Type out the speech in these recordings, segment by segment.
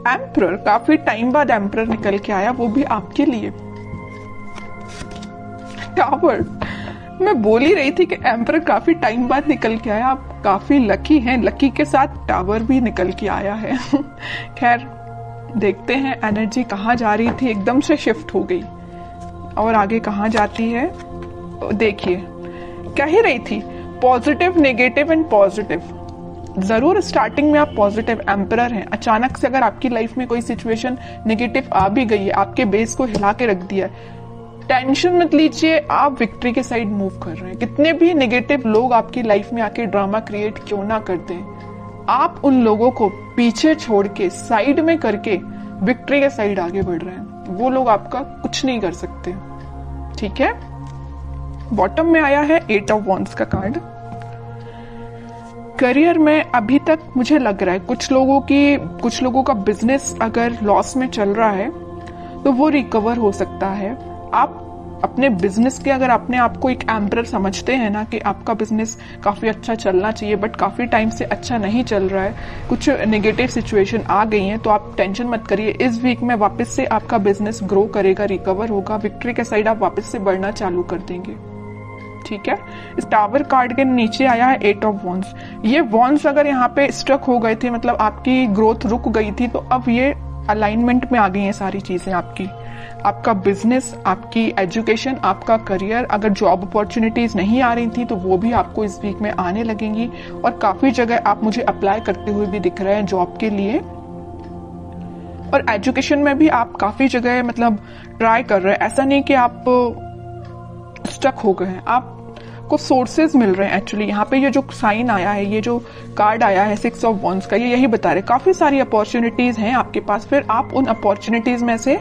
Emperor, काफी time बाद emperor निकल के आया, वो भी आपके लिए। टावर, मैं बोल ही रही थी कि एम्परर काफी टाइम बाद निकल के आया, आप काफी लकी हैं, लकी के साथ टावर भी निकल के आया है। खैर देखते हैं एनर्जी कहाँ जा रही थी, एकदम से शिफ्ट हो गई और आगे कहाँ जाती है। देखिए कह ही रही थी पॉजिटिव, नेगेटिव एंड पॉजिटिव। जरूर स्टार्टिंग में आप पॉजिटिव एम्परर हैं, अचानक से अगर आपकी लाइफ में कोई सिचुएशन नेगेटिव आ भी गई है, आपके बेस को हिला के रख दिया है, टेंशन मत लीजिए, आप विक्ट्री के साइड मूव कर रहे हैं। कितने भी नेगेटिव लोग आपकी लाइफ में आके ड्रामा क्रिएट क्यों ना करते हैं, आप उन लोगों को पीछे छोड़ के साइड में करके विक्ट्री के साइड आगे बढ़ रहे हैं। वो लोग आपका कुछ नहीं कर सकते, ठीक है। बॉटम में आया है 8 ऑफ वॉन्ड्स का कार्ड। करियर में अभी तक मुझे लग रहा है कुछ लोगों का बिजनेस अगर लॉस में चल रहा है तो वो रिकवर हो सकता है। आप अपने बिजनेस के अगर अपने आप को एक एम्परर समझते हैं ना कि आपका बिजनेस काफी अच्छा चलना चाहिए बट काफी टाइम से अच्छा नहीं चल रहा है, कुछ नेगेटिव सिचुएशन आ गई हैं, तो आप टेंशन मत करिए। इस वीक में वापस से आपका बिजनेस ग्रो करेगा, रिकवर होगा, विक्ट्री के साइड आप वापस से बढ़ना चालू कर देंगे, ठीक है। इस टावर कार्ड के नीचे आया है 8 ऑफ वॉन्ड्स। ये वॉन्ड्स अगर यहाँ पे स्ट्रक हो गए थे, मतलब आपकी ग्रोथ रुक गई थी, तो अब ये अलाइनमेंट में आ गई हैं सारी चीजें आपकी। आपका बिजनेस, आपकी एजुकेशन, आपका करियर, अगर जॉब अपॉर्चुनिटीज नहीं आ रही थी तो वो भी आपको इस वीक में आने लगेंगी। और काफी जगह आप मुझे अप्लाई करते हुए भी दिख रहे हैं जॉब के लिए। और एजुकेशन में भी आप काफी जगह मतलब ट्राई कर रहे हैं, ऐसा नहीं कि आप स्टक हो गए हैं, आपको सोर्सेज मिल रहे हैं। एक्चुअली यहाँ पे ये जो साइन आया है, ये जो कार्ड आया है 6 ऑफ वॉन्ड्स का, ये यही बता रहे काफी सारी अपॉर्चुनिटीज हैं आपके पास। फिर आप उन अपॉर्चुनिटीज में से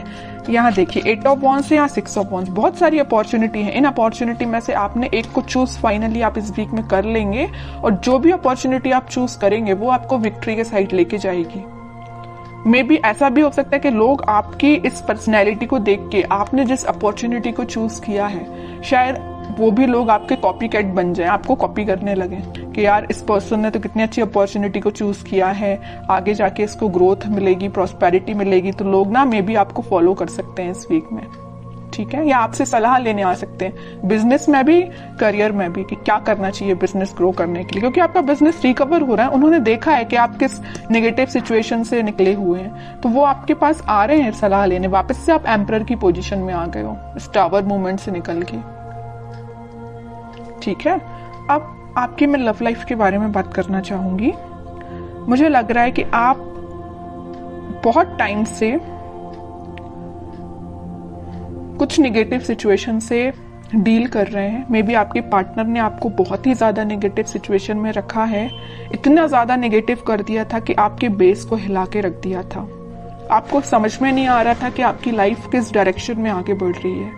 यहाँ देखिए 8 ऑफ वॉन्ड्स है, यहाँ 6 ऑफ वॉन्ड्स, बहुत सारी अपॉर्चुनिटी है। इन अपॉर्चुनिटी में से आपने एक को चूज फाइनली आप इस वीक में कर लेंगे और जो भी अपॉर्चुनिटी आप चूज करेंगे वो आपको विक्ट्री के साइड लेके जाएगी। मे बी ऐसा भी हो सकता है कि लोग आपकी इस पर्सनैलिटी को देख के, आपने जिस अपॉर्चुनिटी को चूज किया है, शायद वो भी लोग आपके कॉपी कैट बन जाए, आपको कॉपी करने लगे कि यार इस पर्सन ने तो कितनी अच्छी अपॉर्चुनिटी को चूज किया है, आगे जाके इसको ग्रोथ मिलेगी, प्रॉस्पेरिटी मिलेगी। तो लोग ना मे बी आपको फॉलो कर सकते हैं इस वीक में, ठीक है, या आपसे सलाह लेने आ सकते हैं, बिजनेस में भी करियर में भी, कि क्या करना चाहिए बिजनेस ग्रो करने के लिए, क्योंकि आपका बिजनेस रिकवर हो रहा है। उन्होंने देखा है कि आप किस नेगेटिव सिचुएशन से निकले हुए हैं, तो वो आपके पास आ रहे हैं सलाह लेने। वापस से आप एम्परर की पोजीशन में आ गए हो इस टावर मूवमेंट से निकल के, ठीक है। अब आपकी मैं लव लाइफ के बारे में बात करना चाहूंगी। मुझे लग रहा है कि आप बहुत टाइम से कुछ नेगेटिव सिचुएशन से डील कर रहे हैं। मे बी आपके पार्टनर ने आपको बहुत ही ज्यादा नेगेटिव सिचुएशन में रखा है, इतना ज्यादा नेगेटिव कर दिया था कि आपके बेस को हिला के रख दिया था। आपको समझ में नहीं आ रहा था कि आपकी लाइफ किस डायरेक्शन में आगे बढ़ रही है,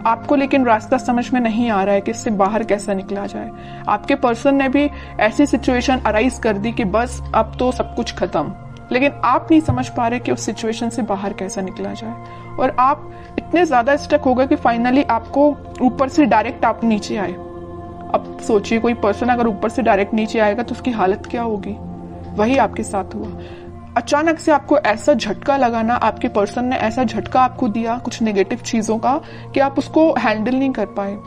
आपको लेकिन रास्ता समझ में नहीं आ रहा है कि इससे बाहर कैसा निकला जाए। आपके पर्सन ने भी ऐसी सिचुएशन अराइज कर दी कि बस अब तो सब कुछ खत्म, लेकिन आप नहीं समझ पा रहे कि उस सिचुएशन से बाहर कैसा निकला जाए। और आप इतने ज्यादा स्टक हो गए कि फाइनली आपको ऊपर से डायरेक्ट आप नीचे आए। अब सोचिए कोई पर्सन अगर ऊपर से डायरेक्ट नीचे आएगा तो उसकी हालत क्या होगी। वही आपके साथ हुआ। अचानक से आपको ऐसा झटका लगा ना, आपके पर्सन ने ऐसा झटका आपको दिया कुछ नेगेटिव चीजों का कि आप उसको हैंडल नहीं कर पाए।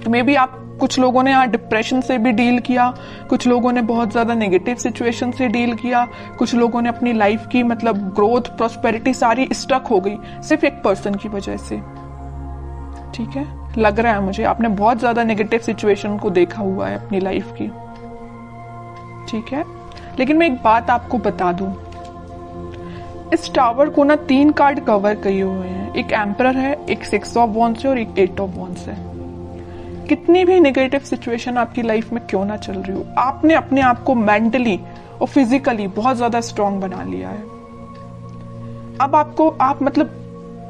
मे बी आप, कुछ लोगों ने यहाँ डिप्रेशन से भी डील किया, कुछ लोगों ने बहुत ज्यादा नेगेटिव सिचुएशन से डील किया, कुछ लोगों ने अपनी लाइफ की मतलब ग्रोथ, प्रॉस्पेरिटी सारी स्टक हो गई सिर्फ एक पर्सन की वजह से, ठीक है। लग रहा है मुझे आपने बहुत ज्यादा नेगेटिव सिचुएशन को देखा हुआ है अपनी लाइफ की, ठीक है। लेकिन मैं एक बात आपको बता दूं, इस टावर को ना 3 कार्ड कवर किए हुए हैं। एक एम्परर है, एक 6 ऑफ वॉन्ड्स है और एक 8 ऑफ वॉन्ड्स है। कितनी भी नेगेटिव सिचुएशन आपकी लाइफ में क्यों ना चल रही हो, आपने अपने आप को मेंटली और फिजिकली बहुत ज्यादा स्ट्रांग बना लिया है। अब आप मतलब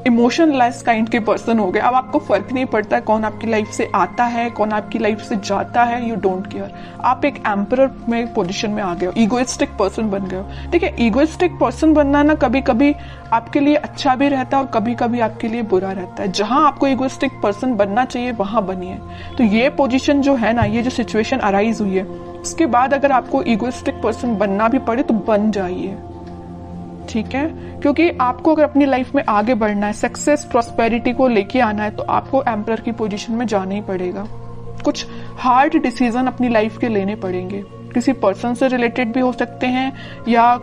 इमोशनलेस काइंड के पर्सन हो गए। अब आपको फर्क नहीं पड़ता है कौन आपकी लाइफ से आता है, कौन आपकी लाइफ से जाता है, यू डोंट केयर। आप एक एम्परर में पोजीशन में आ गए हो, ईगोइस्टिक पर्सन बन गए हो। ठीक है, ईगोइस्टिक पर्सन बनना ना कभी कभी आपके लिए अच्छा भी रहता है और कभी कभी आपके लिए बुरा रहता है। जहां आपको ईगोइस्टिक पर्सन बनना चाहिए वहां बनिए। तो ये पोजीशन जो है ना, ये जो सिचुएशन अराइज हुई है, उसके बाद अगर आपको ईगोइस्टिक पर्सन बनना भी पड़े तो बन जाइए, ठीक है, क्योंकि आपको अगर अपनी लाइफ में आगे बढ़ना है, सक्सेस प्रॉस्पेरिटी को लेके आना है, तो आपको एम्परर की पोजीशन में जाना ही पड़ेगा। कुछ हार्ड डिसीजन अपनी लाइफ के लेने पड़ेंगे, किसी पर्सन से रिलेटेड भी हो सकते हैं या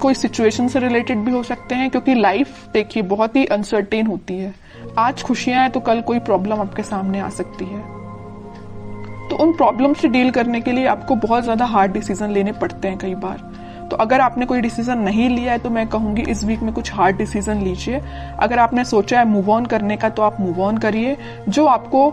कोई सिचुएशन से रिलेटेड भी हो सकते हैं, क्योंकि लाइफ देखिए बहुत ही अनसर्टेन होती है। आज खुशियां हैं तो कल कोई प्रॉब्लम आपके सामने आ सकती है, तो उन प्रॉब्लम से डील करने के लिए आपको बहुत ज्यादा हार्ड डिसीजन लेने पड़ते हैं कई बार। तो अगर आपने कोई डिसीजन नहीं लिया है तो मैं कहूंगी इस वीक में कुछ हार्ड डिसीजन लीजिए। अगर आपने सोचा है मूव ऑन करने का तो आप मूव ऑन करिए, जो आपको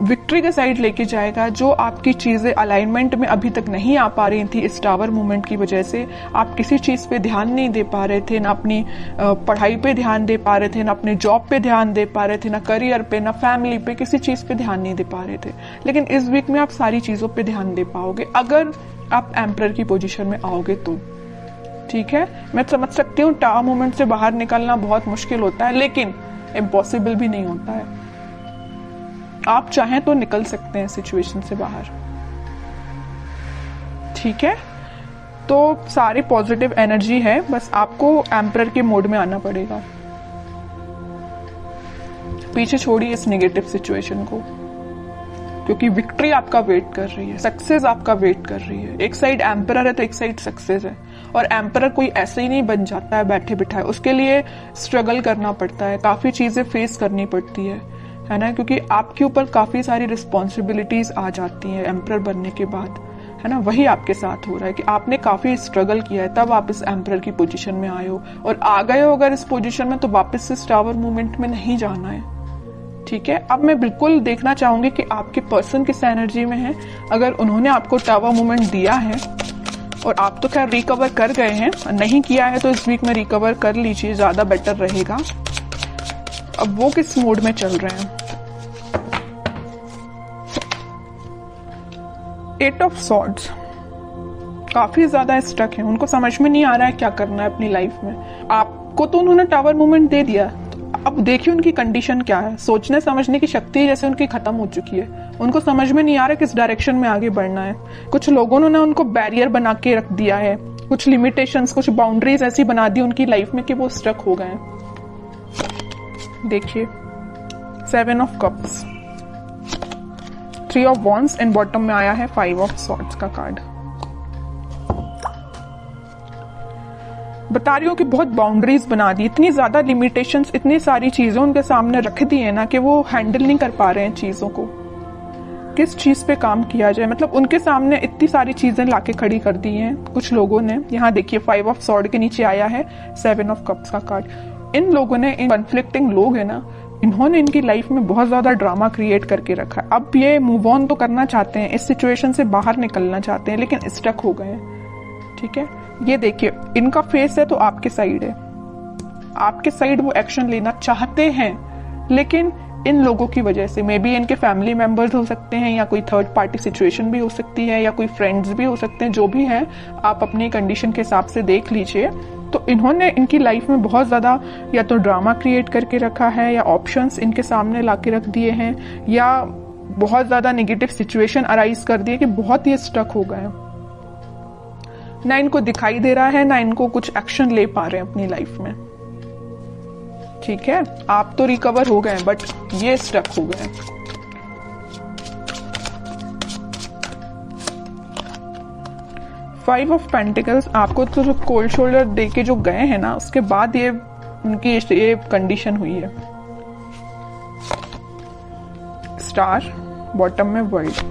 विक्ट्री के साइड लेके जाएगा। जो आपकी चीजें अलाइनमेंट में अभी तक नहीं आ पा रही थी इस टावर मूवमेंट की वजह से, आप किसी चीज पे ध्यान नहीं दे पा रहे थे, ना अपनी पढ़ाई पे ध्यान दे पा रहे थे, ना अपने जॉब पे ध्यान दे पा रहे थे, ना करियर पे, ना फैमिली पे, किसी चीज पे ध्यान नहीं दे पा रहे थे। लेकिन इस वीक में आप सारी चीजों पे ध्यान दे पाओगे अगर आप एम्परर की पोजीशन में आओगे तो। ठीक है, मैं समझ सकती हूँ टावर मूवमेंट से बाहर निकलना बहुत मुश्किल होता है, लेकिन इम्पॉसिबल भी नहीं होता है। आप चाहें तो निकल सकते हैं सिचुएशन से बाहर। ठीक है, तो सारी पॉजिटिव एनर्जी है, बस आपको एम्परर के मोड में आना पड़ेगा। पीछे छोड़िए इस नेगेटिव सिचुएशन को, क्योंकि विक्ट्री आपका वेट कर रही है, सक्सेस आपका वेट कर रही है। एक साइड एम्परर है तो एक साइड सक्सेस है, और एम्परर कोई ऐसे ही नहीं बन जाता है बैठे बिठाए, उसके लिए स्ट्रगल करना पड़ता है, काफी चीजें फेस करनी पड़ती है ना, क्योंकि आपके ऊपर काफी सारी रिस्पॉन्सिबिलिटीज आ जाती हैं एम्परर बनने के बाद, है ना। वही आपके साथ हो रहा है कि आपने काफी स्ट्रगल किया है, तब आप इस एम्परर की पोजीशन में आए हो, और आ गए हो अगर इस पोजीशन में तो वापस से टावर मूवमेंट में नहीं जाना है। ठीक है, अब मैं बिल्कुल देखना चाहूंगी कि आपके पर्सन किस एनर्जी में है। अगर उन्होंने आपको टावर मूवमेंट दिया है और आप तो खैर रिकवर कर गए हैं, नहीं किया है तो इस वीक में रिकवर कर लीजिए, ज्यादा बेटर रहेगा। अब वो किस मोड में चल रहे हैं? 8 ऑफ सॉर्ड्स, काफी ज्यादा स्टक है, उनको समझ में नहीं आ रहा है क्या करना है अपनी लाइफ में। आपको तो उन्होंने टावर मूवमेंट दे दिया, तो अब देखिए उनकी कंडीशन क्या है। सोचने समझने की शक्ति जैसे उनकी खत्म हो चुकी है, उनको समझ में नहीं आ रहा किस डायरेक्शन में आगे बढ़ना है। कुछ लोगों ने उनको बैरियर बना के रख दिया है, कुछ लिमिटेशंस, कुछ बाउंड्रीज ऐसी बना दी उनकी लाइफ में कि वो स्टक हो गए हैं। देखिए 7 of cups, 3 of wands and bottom में आया है 5 ऑफ सॉर्ड्स का कार्ड। बता रही हूँ कि बहुत बाउंड्रीज बना दी, इतनी ज्यादा लिमिटेशंस, इतनी सारी चीजें उनके सामने रख दी है ना कि वो हैंडल नहीं कर पा रहे हैं चीजों को। किस चीज पे काम किया जाए, मतलब उनके सामने इतनी सारी चीजें लाके खड़ी कर दी हैं कुछ लोगों ने। यहाँ देखिए 5 ऑफ सॉर्ड के नीचे आया है 7 ऑफ कप्स का कार्ड। इन लोगों ने, इन कॉन्फ्लिक्टिंग लोग है ना, इन्होंने इनकी लाइफ में बहुत ज्यादा ड्रामा क्रिएट करके रखा है। अब ये मूव ऑन तो करना चाहते हैं, इस सिचुएशन से बाहर निकलना चाहते हैं, लेकिन स्टक हो गए हैं। ठीक है, ये देखिए इनका फेस है तो आपके साइड है, आपके साइड वो एक्शन लेना चाहते हैं, लेकिन इन लोगों की वजह से, मे बी इनके फैमिली मेंबर्स हो सकते हैं, या कोई थर्ड पार्टी सिचुएशन भी हो सकती है, या कोई फ्रेंड्स भी हो सकते हैं, जो भी है आप अपनी कंडीशन के हिसाब से देख लीजिए। तो इन्होंने इनकी लाइफ में बहुत ज्यादा या तो ड्रामा क्रिएट करके रखा है, या ऑप्शंस इनके सामने लाके रख दिए हैं, या बहुत ज्यादा नेगेटिव सिचुएशन अराइज कर दिए कि बहुत ही स्टक हो गए। ना इनको दिखाई दे रहा है, ना इनको कुछ एक्शन ले पा रहे हैं अपनी लाइफ में। ठीक है, आप तो रिकवर हो गए, बट ये स्टक हो गए। फाइव ऑफ पेंटिकल्स, आपको तो जो कोल्ड शोल्डर दे के जो गए हैं ना, उसके बाद ये उनकी ये कंडीशन हुई है। स्टार, बॉटम में वर्ल्ड।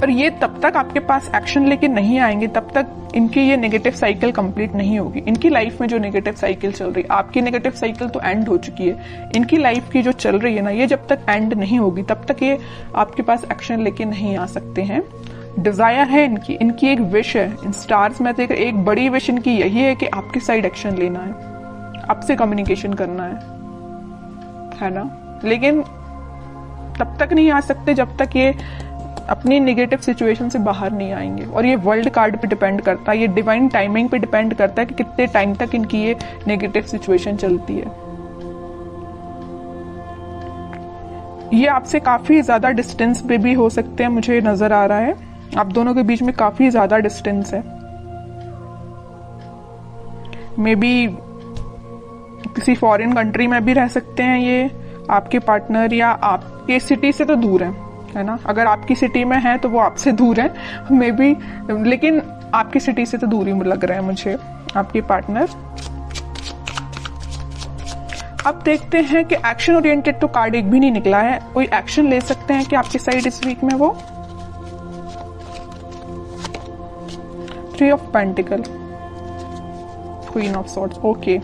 और ये तब तक आपके पास एक्शन लेके नहीं आएंगे, तब तक इनकी ये नेगेटिव साइकिल कंप्लीट नहीं होगी। इनकी लाइफ में जो नेगेटिव साइकिल चल रही है, आपकी नेगेटिव साइकिल तो एंड हो चुकी है, इनकी लाइफ की जो चल रही है ना, ये जब तक एंड नहीं होगी तब तक ये आपके पास एक्शन लेके नहीं आ सकते हैं। डिजायर है इनकी एक विश है। इन स्टार्स में से एक बड़ी विश इनकी यही है कि आपकी साइड एक्शन लेना है, आपसे कम्युनिकेशन करना है ना। लेकिन तब तक नहीं आ सकते जब तक ये अपनी नेगेटिव सिचुएशन से बाहर नहीं आएंगे। और ये वर्ल्ड कार्ड पे डिपेंड करता है, ये डिवाइन टाइमिंग पे डिपेंड करता है कि कितने टाइम तक इनकी ये नेगेटिव सिचुएशन चलती है। ये आपसे काफी ज्यादा डिस्टेंस पे भी हो सकते हैं, मुझे नजर आ रहा है आप दोनों के बीच में काफी ज्यादा डिस्टेंस है। मे बी किसी फॉरेन कंट्री में भी रह सकते हैं ये आपके पार्टनर, या आपके सिटी से तो दूर है ना। अगर आपकी सिटी में है तो वो आपसे दूर है मे बी, लेकिन आपकी सिटी से तो दूर ही लग रहा है मुझे आपके पार्टनर। अब देखते हैं कि एक्शन ओरिएंटेड तो कार्ड एक भी नहीं निकला है। कोई एक्शन ले सकते हैं कि आपकी साइड इस वीक में वो 3 of pentacle, queen of swords. Okay,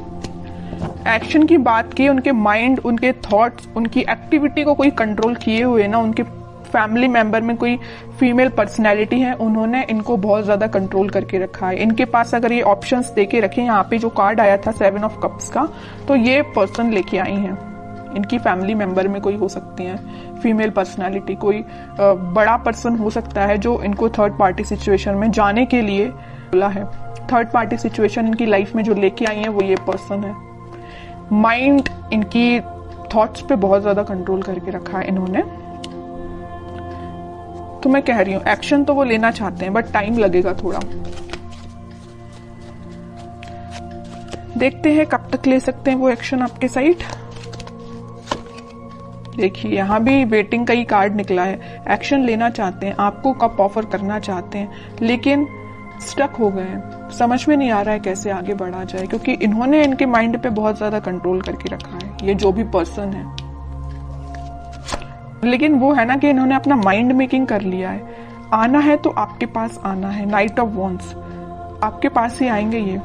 action की बात की, उनके माइंड, उनके थॉट्स, उनकी एक्टिविटी को कोई कंट्रोल किए हुए ना, उनके फैमिली मेंबर में कोई फीमेल पर्सनैलिटी है, उन्होंने इनको बहुत ज्यादा कंट्रोल करके रखा है। इनके पास अगर ये ऑप्शंस देके रखे, यहाँ पे जो कार्ड आया था 7 ऑफ कप्स का, तो ये पर्सन लेके आई हैं। इनकी फैमिली मेंबर में कोई हो सकती है फीमेल पर्सनैलिटी, कोई बड़ा पर्सन हो सकता है जो इनको थर्ड पार्टी सिचुएशन में जाने के लिए बोला है। थर्ड पार्टी सिचुएशन इनकी लाइफ में जो लेके आई है वो ये पर्सन है। माइंड, इनकी थॉट्स पे बहुत ज्यादा कंट्रोल करके रखा है इन्होंने। तो मैं कह रही हूं एक्शन तो वो लेना चाहते हैं बट टाइम लगेगा थोड़ा। देखते हैं कब तक ले सकते हैं वो एक्शन आपके साइड। देखिए यहां भी वेटिंग का ही कार्ड निकला है। एक्शन लेना चाहते हैं, आपको कब ऑफर करना चाहते हैं, लेकिन स्टक हो गए हैं, समझ में नहीं आ रहा है कैसे आगे बढ़ा जाए, क्योंकि इन्होंने इनके माइंड पे बहुत ज्यादा कंट्रोल करके रखा है, ये जो भी पर्सन है। लेकिन वो है ना कि इन्होंने अपना माइंड मेकिंग कर लिया है। आना है तो आपके पास आना है। नाइट ऑफ वॉन्ड्स, आपके पास ही आएंगे ये,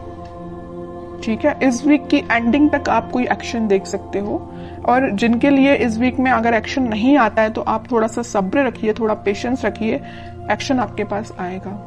ठीक है। इस वीक की एंडिंग तक आप कोई एक्शन देख सकते हो, और जिनके लिए इस वीक में अगर एक्शन नहीं आता है तो आप थोड़ा सा सब्र रखिए, थोड़ा पेशेंस रखिए, एक्शन आपके पास आएगा।